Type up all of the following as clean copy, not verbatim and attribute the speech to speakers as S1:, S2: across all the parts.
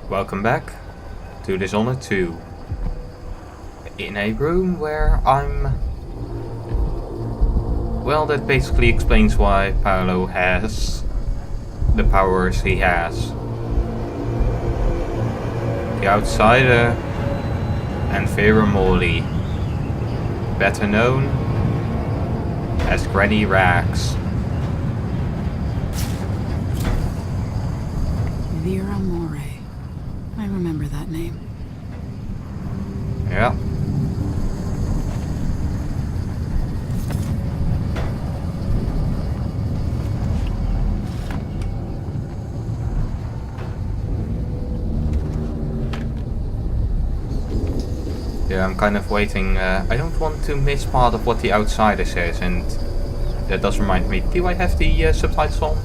S1: Welcome back to Dishonored 2. In a room where well, that basically explains why Paolo has the powers he has. The Outsider and Vera Morley, better known as Granny Rags.
S2: Vera More. I remember that name.
S1: Yeah. Yeah, I'm kind of waiting. I don't want to miss part of what the Outsider says, and that does remind me. Do I have the subtitles on?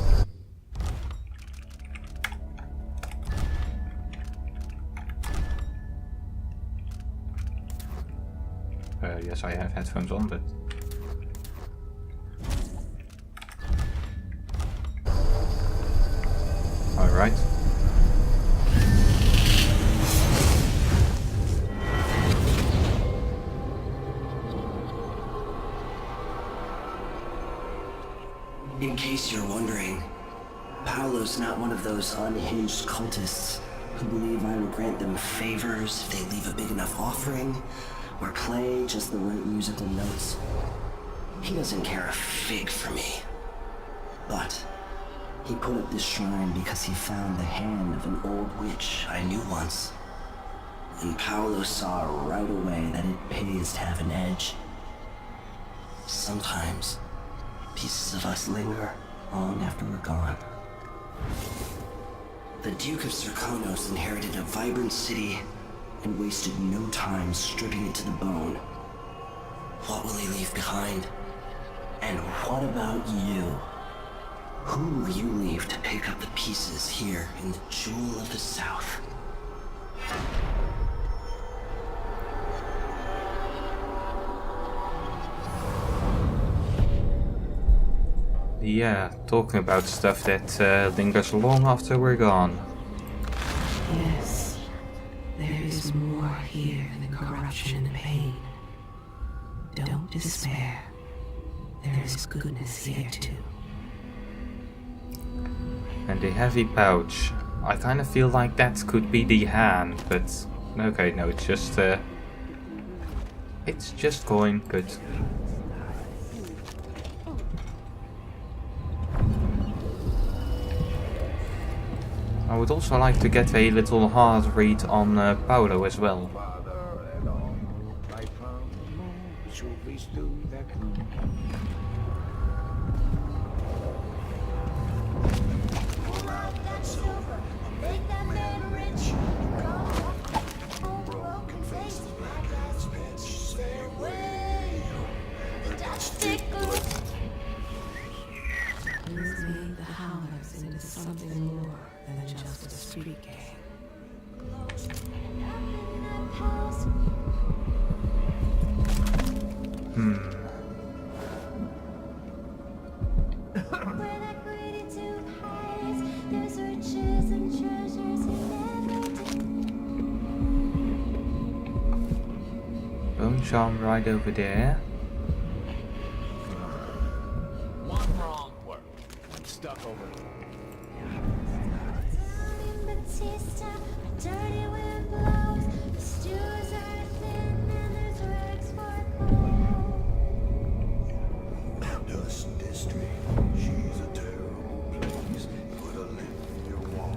S1: Yes, I have headphones on, but... Alright.
S3: In case you're wondering, Paolo's not one of those unhinged cultists who believe I will grant them favors if they leave a big enough offering or play just the right musical notes. He doesn't care a fig for me. But he put up this shrine because he found the hand of an old witch I knew once. And Paolo saw right away that it pays to have an edge. Sometimes pieces of us linger long after we're gone. The Duke of Serkonos inherited a vibrant city and wasted no time stripping it to the bone. What will he leave behind? And what about you? Who will you leave to pick up the pieces here in the Jewel of the South?
S1: Yeah, talking about stuff that lingers long after we're gone.
S2: Yes, there is more here than corruption and pain. Don't despair. There is goodness here too.
S1: And the heavy pouch. I kind of feel like that could be the hand, but... Okay, no, it's just... It's just coin, but... I would also like to get a little hard read on Paolo as well.
S2: He's made the Howlers into something more than just a street gang.
S1: Bone charm right over there.
S4: One wrong word. I'm stuck over here.
S5: Dust District. She's a terrible place. Put a lip in your wall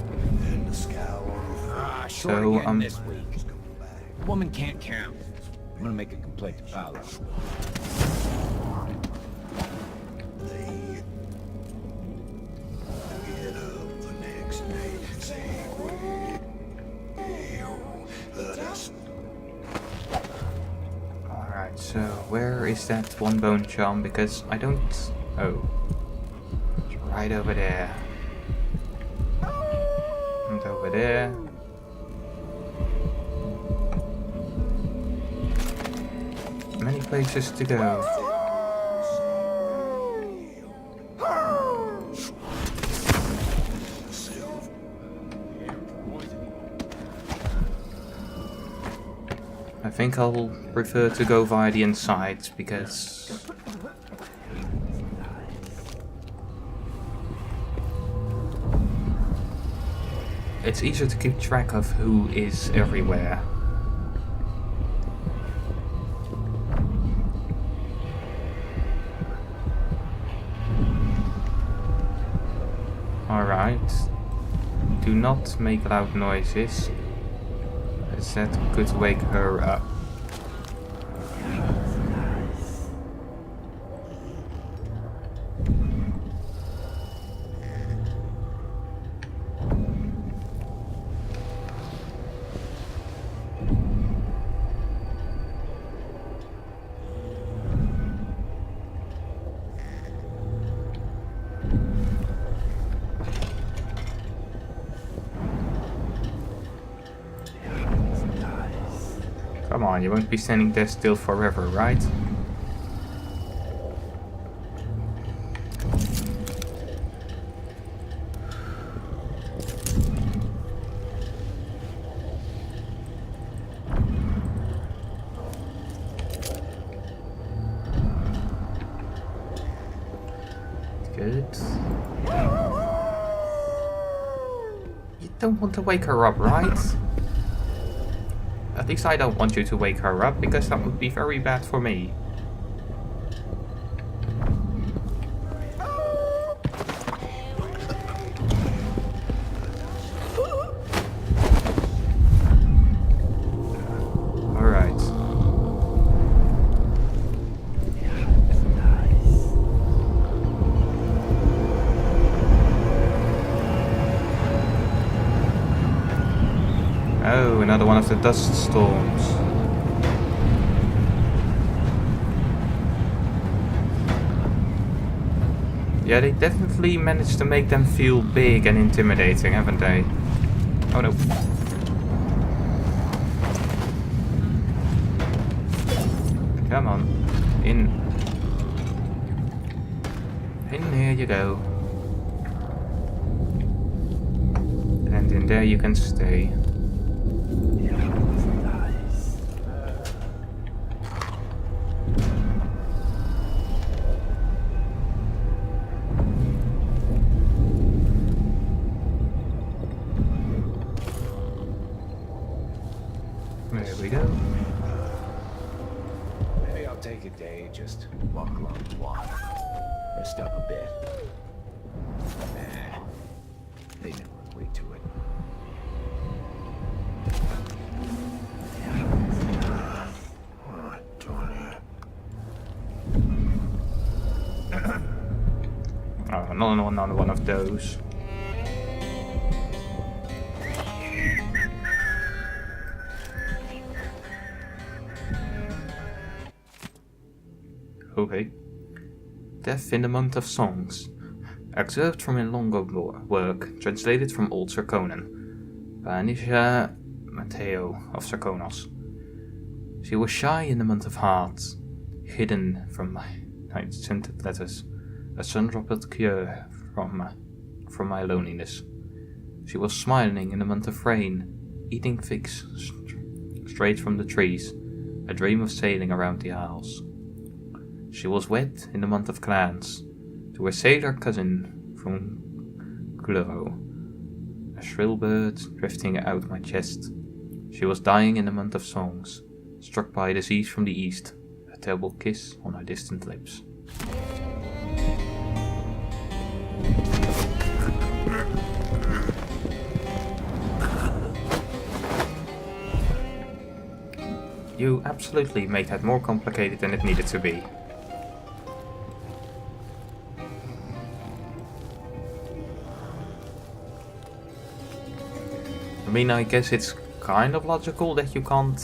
S5: and the scowl on her face.
S4: Short
S1: So,
S4: again this week. Woman can't count. I'm gonna make a complaint to Paolo.
S5: They get up the next day, say that's
S1: Alright, so where is that one bone charm? Because I don't... Oh. It's right over there. And over there. Many places to go. I think I'll prefer to go via the inside because it's easier to keep track of who is everywhere. Alright. Do not make loud noises, as that could wake her up. Come on, you won't be standing there still forever, right? Good. You don't want to wake her up, right? At least I don't want you to wake her up, because that would be very bad for me. Alright. Oh, another one of the dust storms. Yeah, they definitely managed to make them feel big and intimidating, haven't they? Oh no. Come on. In. In here you go. And in there you can stay. There we go.
S4: Maybe I'll take a day, just walk along the water. Rest up a bit. Nah, they never agree to it.
S1: Oh, another one of those. Okay. Death in the Month of Songs. Excerpt from a longer work, translated from Old Sarkonan, by Anisha Matteo of Sarkonos. She was shy in the month of hearts, hidden from my night-scented letters, a sun-dropped cure from my loneliness. She was smiling in the month of rain, eating figs straight from the trees, a dream of sailing around the isles. She was wed in the month of clans, to a sailor cousin from Gluro, a shrill bird drifting out my chest. She was dying in the month of songs, struck by a disease from the east, a terrible kiss on her distant lips. You absolutely made that more complicated than it needed to be. I mean, I guess it's kind of logical that you can't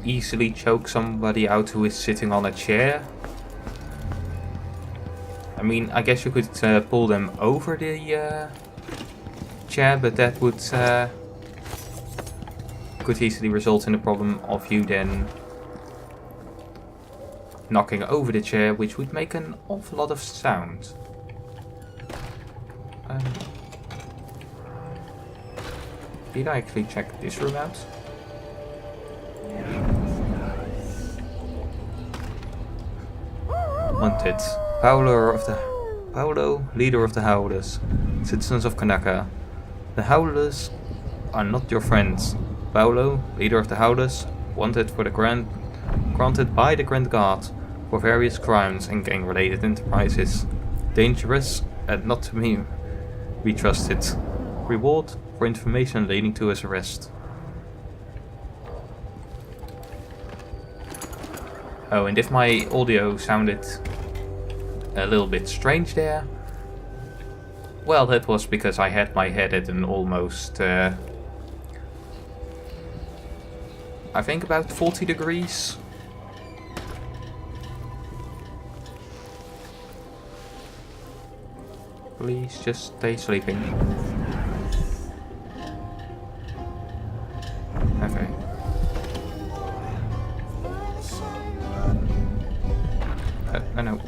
S1: easily choke somebody out who is sitting on a chair. I mean, I guess you could pull them over the chair, but that would could easily result in the problem of you then knocking over the chair, which would make an awful lot of sound. Did I actually check this room out? Wanted. Paolo, leader of the Howlers. Citizens of Kanaka. The Howlers are not your friends. Paolo, leader of the Howlers, wanted for the granted by the Grand Guard for various crimes and gang-related enterprises. Dangerous and not to be trusted. Reward for information leading to his arrest. Oh, and if my audio sounded a little bit strange there, well, that was because I had my head at an almost, I think about 40 degrees. Please just stay sleeping. Okay. No.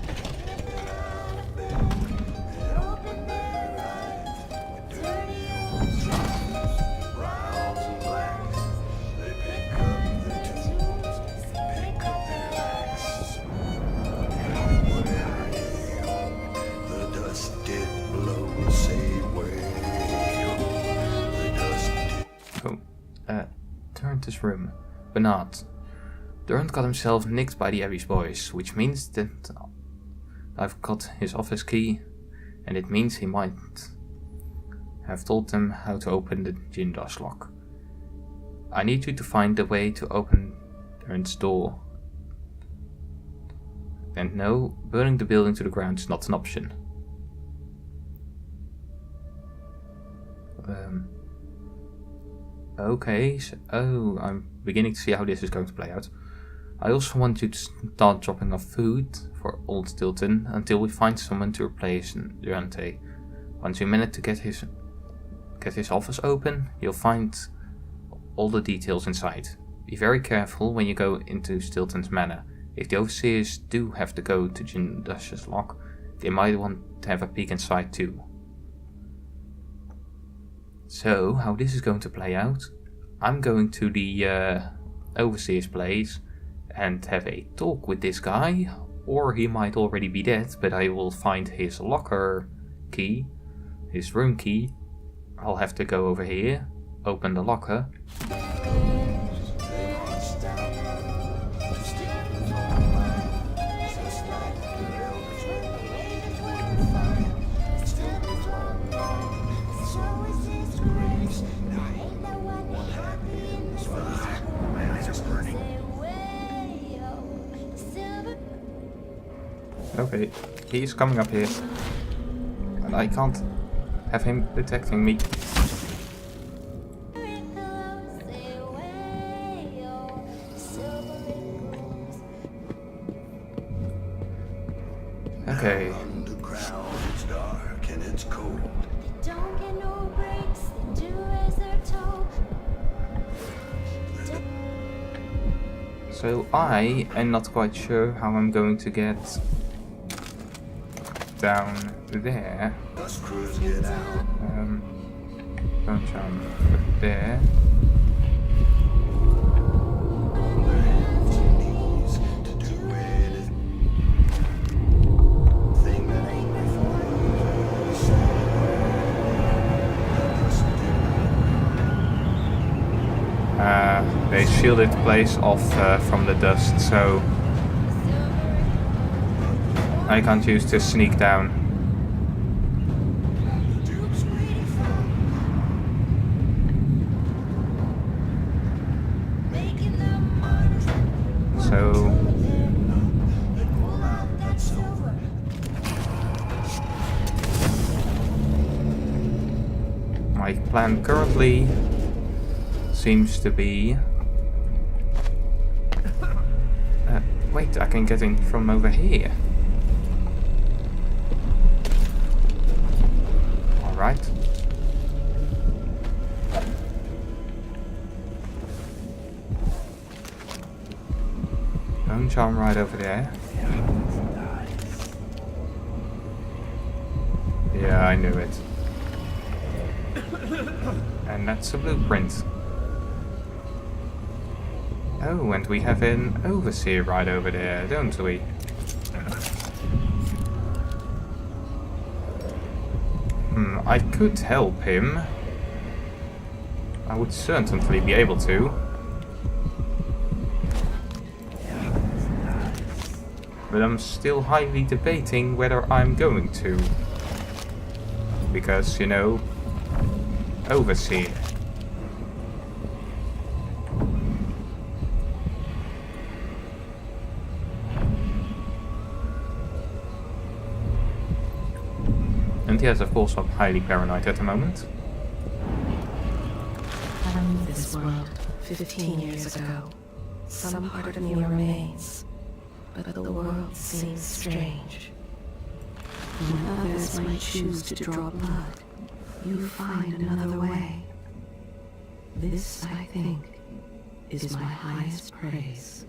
S1: Turn this room. Bernard. Durant got himself nicked by the Abbey's boys, which means that I've got his office key, and it means he might have told them how to open the Jindosh lock. I need you to find the way to open Durant's door. And no, burning the building to the ground is not an option. Okay, so, I'm beginning to see how this is going to play out. I also want you to start dropping off food for Old Stilton until we find someone to replace Durante. Once you manage to get his office open, you'll find all the details inside. Be very careful when you go into Stilton's manor. If the overseers do have to go to Jindosh's lock, they might want to have a peek inside too. So, how this is going to play out, I'm going to the overseer's place and have a talk with this guy, or he might already be dead, but I will find his locker key, his room key. I'll have to go over here, open the locker. Okay, he's coming up here, and I can't have him detecting me. Okay.
S5: Underground, it's dark and it's cold.
S6: Don't get no breaks, they do as they're told.
S1: So I am not quite sure how I'm going to get down there.
S5: Us crews get out.
S1: Don't jump there. They shielded the place off from the dust, so I can't use to sneak down. So my plan currently seems to be... wait, I can get in from over here. Alright. Bone charm right over there. Yeah, I knew it. And that's a blueprint. Oh, and we have an overseer right over there, don't we? I could help him. I would certainly be able to. But I'm still highly debating whether I'm going to. Because, you know, overseer. And yes, of course, I'm highly paranoid at the moment.
S2: I left this world 15 years ago. Some part of me remains, but the world seems strange. When others might choose to draw blood, you find another way. This, I think, is my highest praise.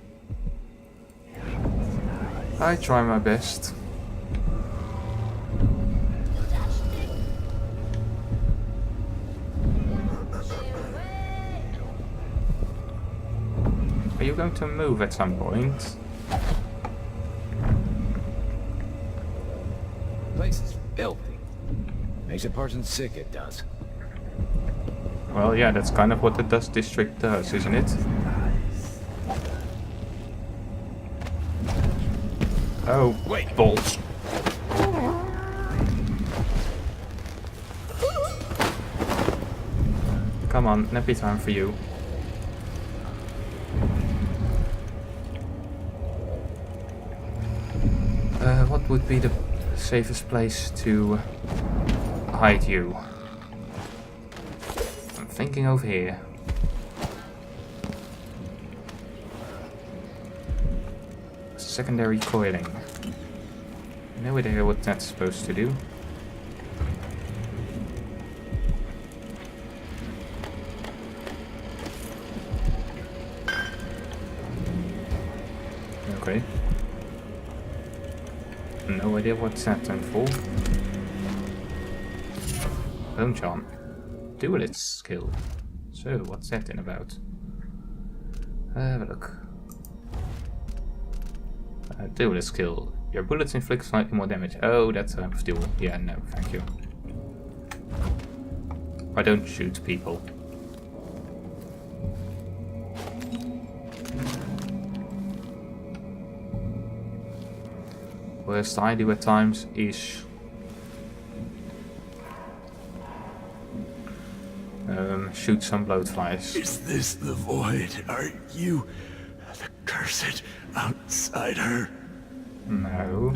S1: I try my best. Are you going to move at some point?
S4: Place is filthy. Makes a person sick, it does.
S1: Well, yeah, that's kind of what the Dust District does, isn't it? Oh, wait, balls. Come on, nappy time for you. What would be the safest place to hide you? I'm thinking over here. Secondary coiling. No idea what that's supposed to do. Okay. No idea what's that then for. Bone charm. Duelist skill. So, what's that then about? Have a look. Duelist skill. Your bullets inflict slightly more damage. Oh, that's a type of duel. Yeah, no, thank you. I don't shoot people. Worst I do at times is shoot some bloatflies.
S5: Is this the void? Are you the cursed outsider?
S1: No.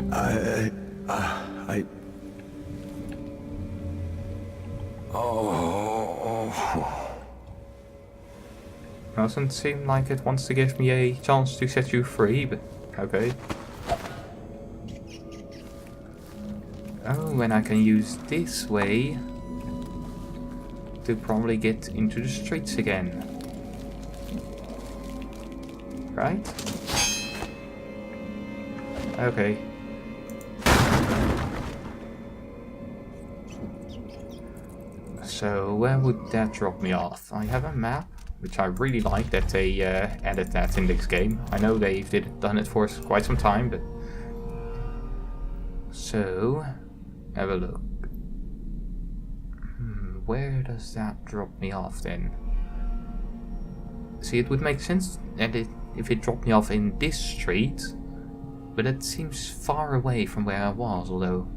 S5: Oh.
S1: Doesn't seem like it wants to give me a chance to set you free, but okay. Oh, and I can use this way to probably get into the streets again. Right? Okay. So, where would that drop me off? I have a map, which I really like that they added that in this game. I know they've done it for quite some time, but... So, have a look. Where does that drop me off then? See, it would make sense that if it dropped me off in this street, but it seems far away from where I was, although...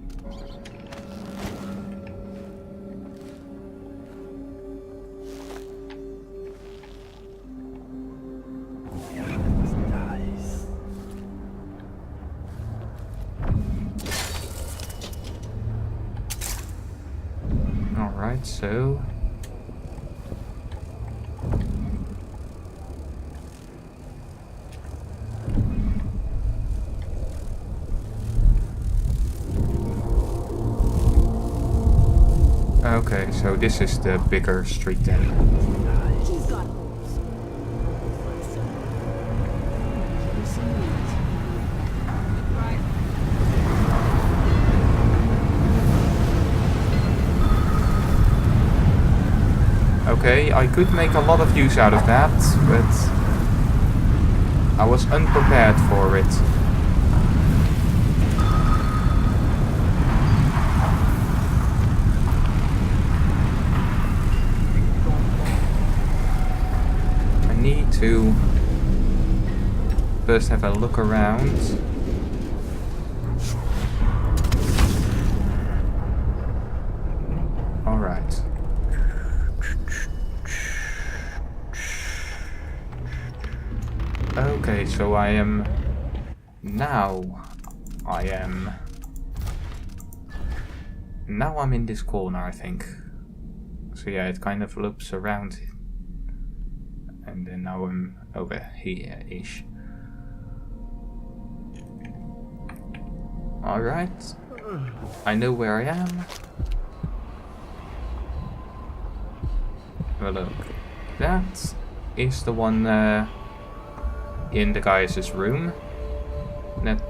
S1: Alright, so... Okay, so this is the bigger street then. Okay, I could make a lot of use out of that, but I was unprepared for it. to first have a look around. Alright. Okay, so I am... Now I'm in this corner, I think. So yeah, it kind of loops around. And then now I'm over here-ish. Alright. I know where I am. Well, look. That is the one in the guy's room. That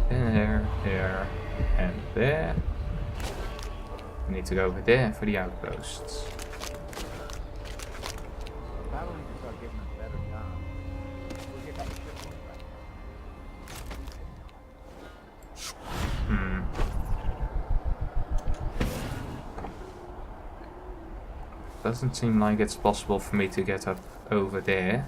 S1: there, and there. I need to go over there for the outposts. Doesn't seem like it's possible for me to get up over there.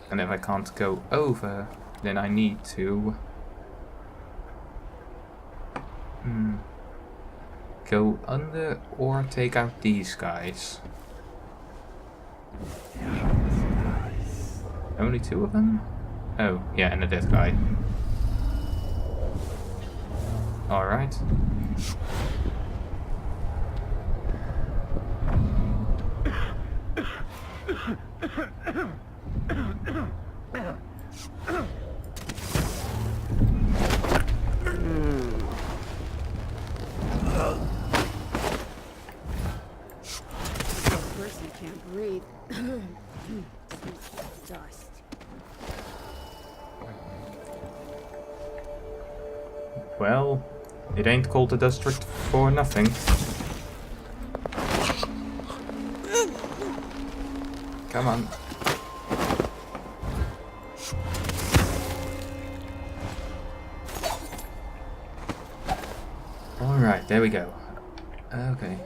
S1: And if I can't go over, then I need to go under or take out these guys. Only two of them? Oh, yeah, and a dead guy. Alright.
S7: Person can't breathe. Dust.
S1: Well, it ain't called the district for nothing. Come on. Alright, there we go. Okay.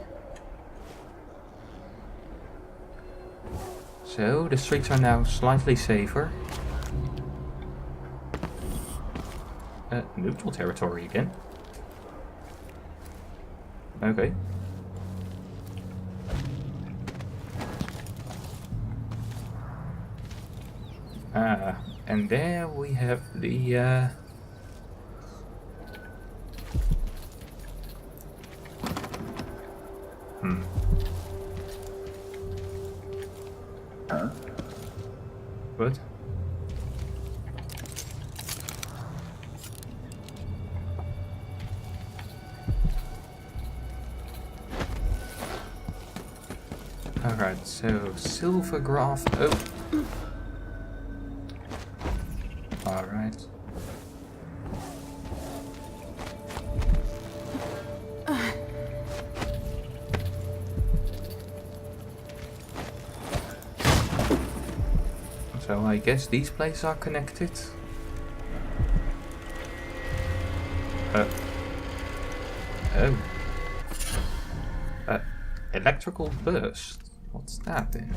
S1: So, the streets are now slightly safer. Neutral territory again. Okay. And there we have the, What? Alright, so silver graph. Oh. Alright. So I guess these places are connected. Oh. Electrical burst. What's that then?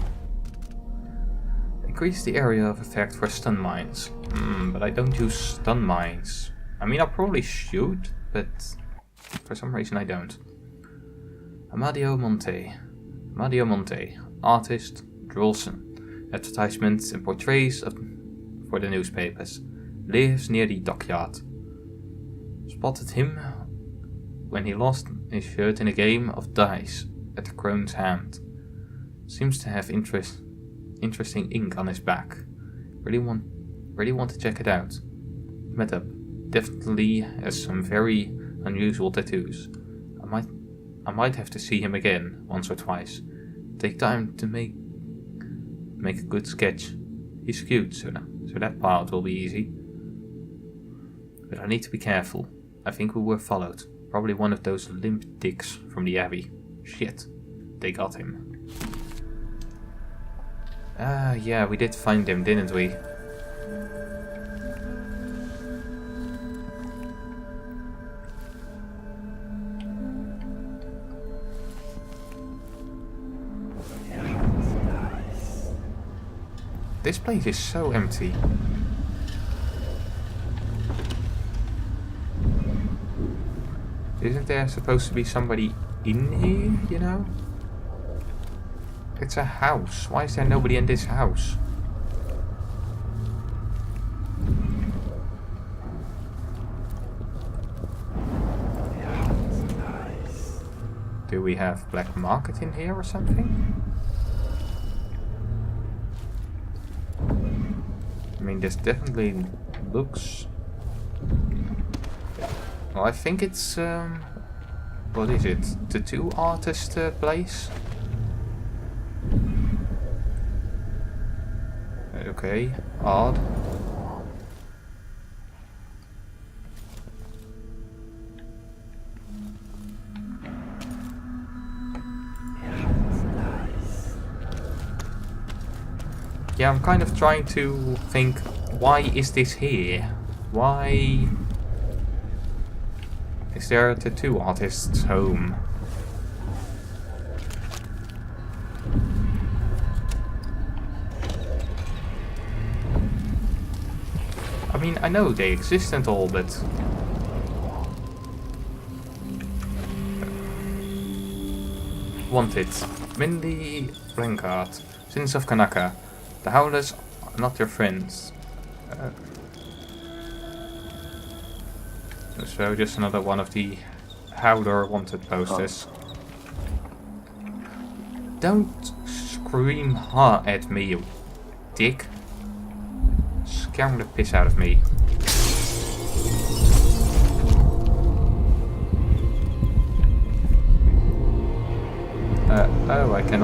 S1: Increase the area of effect for stun mines. But I don't use stun mines. I mean, I'll probably shoot, but for some reason I don't. Amadio Monte. Amadio Monte. Artist, draws advertisements and portraits for the newspapers. Lives near the dockyard. Spotted him when he lost his shirt in a game of dice at the Crone's Hand. Seems to have interesting ink on his back. Really want to check it out. Met up. Definitely has some very unusual tattoos. I might have to see him again once or twice. Take time to make a good sketch. He's cute, so that part will be easy. But I need to be careful. I think we were followed. Probably one of those limp dicks from the Abbey. Shit, they got him. Yeah, we did find him, didn't we? This place is so empty. Isn't there supposed to be somebody in here, you know? It's a house. Why is there nobody in this house? Do we have black market in here or something? I mean, this definitely looks... Well, I think it's, what is it? Tattoo artist place? Okay, odd. Yeah, I'm kind of trying to think, why is this here? Why is there a tattoo artist's home? I mean, I know they exist and all, but... Wanted. Mindy Brancard, Sins of Kanaka. The Howlers are not your friends. So just another one of the Howler wanted posters. Don't scream hard at me, you dick. Scaring the piss out of me. Oh, I can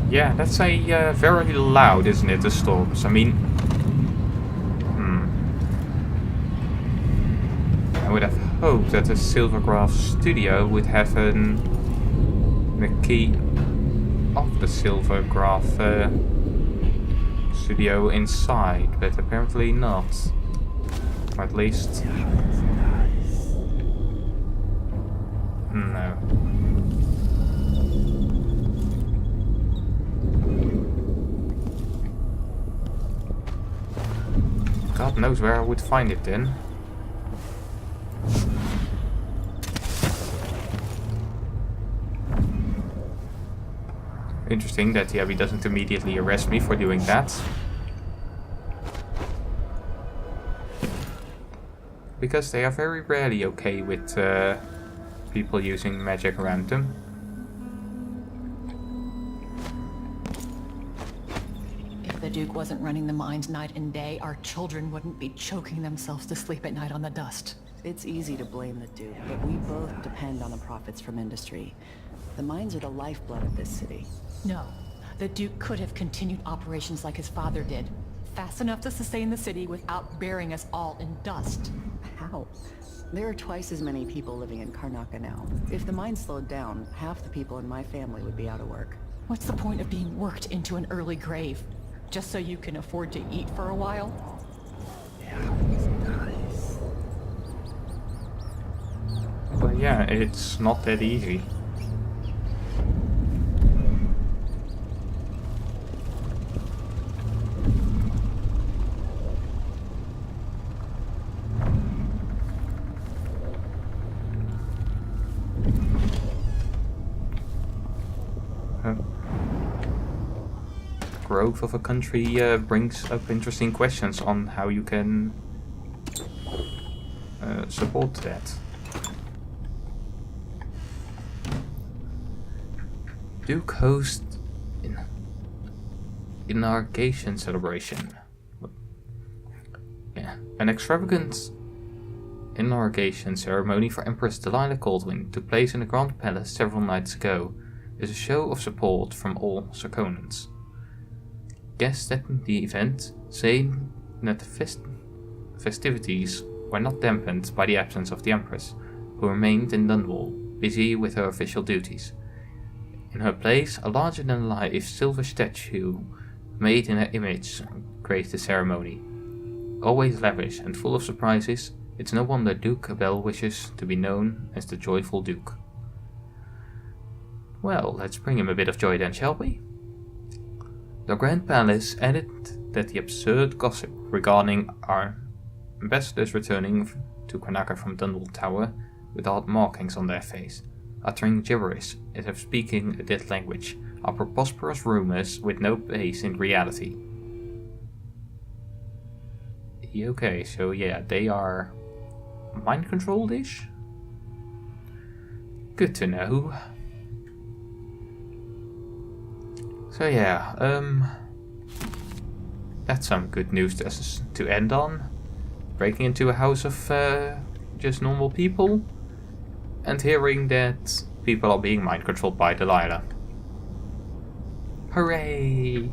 S1: Yeah, that's a very loud, isn't it, the storms? I mean... I would have hoped that the Silvergraph studio would have the key of the Silvergraph studio inside, but apparently not. Or at least... No. God knows where I would find it then. Interesting that Abby doesn't immediately arrest me for doing that. Because they are very rarely okay with people using magic around them.
S7: If the Duke wasn't running the mines night and day, our children wouldn't be choking themselves to sleep at night on the dust.
S8: It's easy to blame the Duke, but we both depend on the profits from industry. The mines are the lifeblood of this city.
S7: No, the Duke could have continued operations like his father did, fast enough to sustain the city without burying us all in dust.
S8: How? There are twice as many people living in Karnaca now. If the mine slowed down, half the people in my family would be out of work.
S7: What's the point of being worked into an early grave? Just so you can afford to eat for a while?
S1: But yeah, it's not that easy. Growth of a country brings up interesting questions on how you can support that. Duke host inauguration celebration. Yeah, an extravagant inauguration ceremony for Empress Delilah Caldwin took place in the Grand Palace several nights ago. It is a show of support from all Sarkonans. Guests at the event say that the festivities were not dampened by the absence of the Empress, who remained in Dunwall, busy with her official duties. In her place, a larger-than-life silver statue Made in her image, graced the ceremony. Always lavish and full of surprises, it's no wonder Duke Abel wishes to be known as the Joyful Duke. Well, let's bring him a bit of joy then, shall we? The Grand Palace added that the absurd gossip regarding our ambassadors returning to Karnaca from Dunwall Tower with odd markings on their face, uttering gibberish as if speaking a dead language, are preposterous rumors with no base in reality. Okay, so yeah, they are mind-controlled-ish? Good to know. So yeah, that's some good news to end on. Breaking into a house of just normal people, and hearing that people are being mind-controlled by Delilah. Hooray!